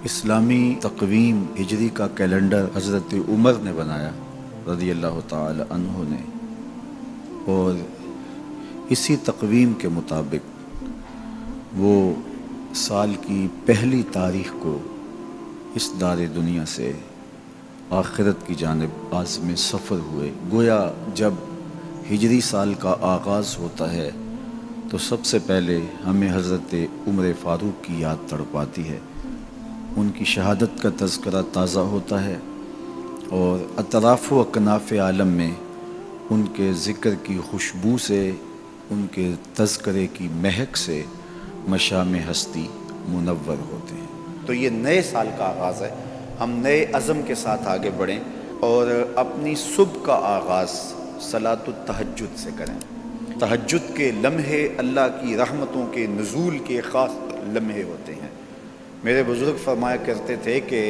اسلامی تقویم ہجری کا کیلنڈر حضرت عمر نے بنایا رضی اللہ تعالی عنہ نے، اور اسی تقویم کے مطابق وہ سال کی پہلی تاریخ کو اس دار دنیا سے آخرت کی جانب عازم سفر ہوئے۔ گویا جب ہجری سال کا آغاز ہوتا ہے تو سب سے پہلے ہمیں حضرت عمر فاروق کی یاد تڑپاتی ہے، ان کی شہادت کا تذکرہ تازہ ہوتا ہے، اور اطراف و اکناف عالم میں ان کے ذکر کی خوشبو سے، ان کے تذکرے کی مہک سے مشام ہستی منور ہوتے ہیں۔ تو یہ نئے سال کا آغاز ہے، ہم نئے عزم کے ساتھ آگے بڑھیں اور اپنی صبح کا آغاز صلاۃ التہجد سے کریں۔ تہجد کے لمحے اللہ کی رحمتوں کے نزول کے خاص لمحے ہوتے ہیں۔ میرے بزرگ فرمایا کرتے تھے کہ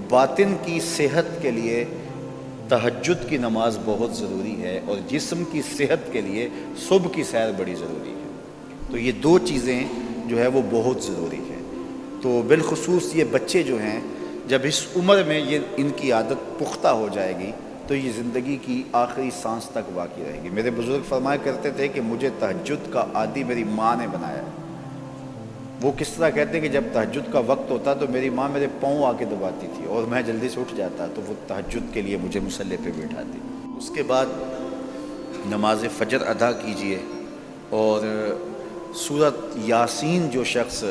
باطن کی صحت کے لیے تہجد کی نماز بہت ضروری ہے، اور جسم کی صحت کے لیے صبح کی سیر بڑی ضروری ہے۔ تو یہ دو چیزیں جو ہے وہ بہت ضروری ہے۔ تو بالخصوص یہ بچے جو ہیں، جب اس عمر میں ان کی عادت پختہ ہو جائے گی تو یہ زندگی کی آخری سانس تک باقی رہے گی۔ میرے بزرگ فرمایا کرتے تھے کہ مجھے تہجد کا عادی میری ماں نے بنایا ہے۔ وہ کس طرح کہتے ہیں کہ جب تہجد کا وقت ہوتا تو میری ماں میرے پاؤں آ کے دباتی تھی اور میں جلدی سے اٹھ جاتا، تو وہ تہجد کے لیے مجھے مصلی پہ بٹھاتی۔ اس کے بعد نماز فجر ادا کیجئے، اور سورۃ یاسین جو شخص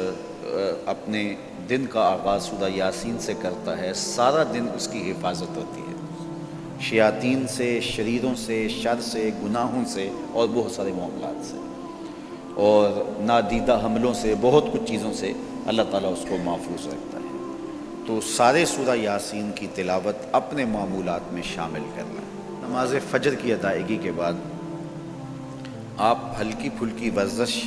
اپنے دن کا آغاز سورہ یاسین سے کرتا ہے، سارا دن اس کی حفاظت ہوتی ہے، شیاطین سے، شریروں سے، شر سے، گناہوں سے اور بہت سارے معاملات سے، اور نادیدہ حملوں سے، بہت کچھ چیزوں سے اللہ تعالیٰ اس کو محفوظ رکھتا ہے۔ تو سارے سورہ یاسین کی تلاوت اپنے معمولات میں شامل کرنا ہے۔ نماز فجر کی ادائیگی کے بعد آپ ہلکی پھلکی ورزش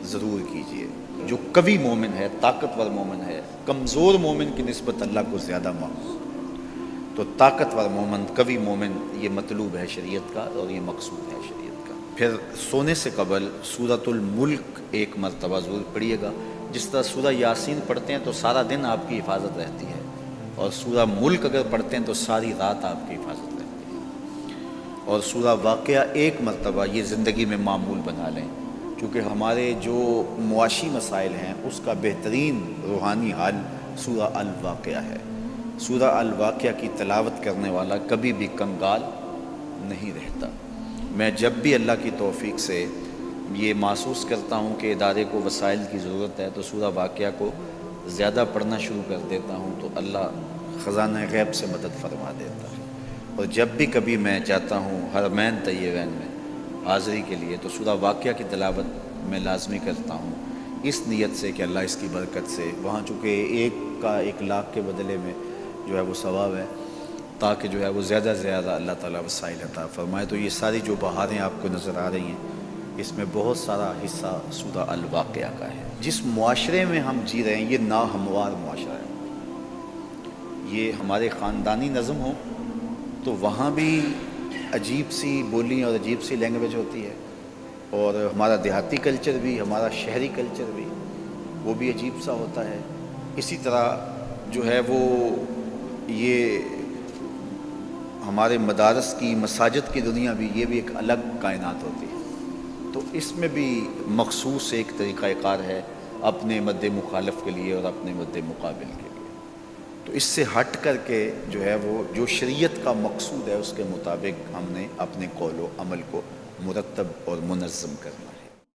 ضرور کیجئے۔ جو قوی مومن ہے، طاقتور مومن ہے، کمزور مومن کی نسبت اللہ کو زیادہ محبوب، تو طاقتور مومن، قوی مومن، یہ مطلوب ہے شریعت کا اور یہ مقصود ہے شریعت کا۔ پھر سونے سے قبل سورۃ الملک ایک مرتبہ ضرور پڑھیے گا۔ جس طرح سورہ یاسین پڑھتے ہیں تو سارا دن آپ کی حفاظت رہتی ہے، اور سورہ ملک اگر پڑھتے ہیں تو ساری رات آپ کی حفاظت رہتی ہے، اور سورہ واقعہ ایک مرتبہ یہ زندگی میں معمول بنا لیں، کیونکہ ہمارے جو معاشی مسائل ہیں اس کا بہترین روحانی حل سورہ الواقعہ ہے۔ سورہ الواقعہ کی تلاوت کرنے والا کبھی بھی کنگال نہیں رہتا۔ میں جب بھی اللہ کی توفیق سے یہ محسوس کرتا ہوں کہ ادارے کو وسائل کی ضرورت ہے تو سورہ واقعہ کو زیادہ پڑھنا شروع کر دیتا ہوں، تو اللہ خزانہ غیب سے مدد فرما دیتا ہے۔ اور جب بھی کبھی میں جاتا ہوں حرمین طیبین میں حاضری کے لیے تو سورہ واقعہ کی تلاوت میں لازمی کرتا ہوں، اس نیت سے کہ اللہ اس کی برکت سے، وہاں چونکہ 1,00,000 کے بدلے میں جو ہے وہ ثواب ہے، تاکہ جو ہے وہ زیادہ سے زیادہ اللہ تعالیٰ وسائل عطا فرمائے۔ تو یہ ساری جو بہاریں آپ کو نظر آ رہی ہیں، اس میں بہت سارا حصہ سورہ الواقعہ کا ہے۔ جس معاشرے میں ہم جی رہے ہیں یہ ناہموار معاشرہ ہے۔ یہ ہمارے خاندانی نظم ہو تو وہاں بھی عجیب سی بولی اور عجیب سی لینگویج ہوتی ہے، اور ہمارا دیہاتی کلچر بھی، ہمارا شہری کلچر بھی، وہ بھی عجیب سا ہوتا ہے۔ اسی طرح جو ہے وہ یہ ہمارے مدارس کی، مساجد کی دنیا بھی، یہ بھی ایک الگ کائنات ہوتی ہے۔ تو اس میں بھی مخصوص ایک طریقہ کار ہے اپنے مد مخالف کے لیے اور اپنے مد مقابل کے لیے۔ تو اس سے ہٹ کر کے جو ہے وہ جو شریعت کا مقصود ہے اس کے مطابق ہم نے اپنے قول و عمل کو مرتب اور منظم کرنا ہے۔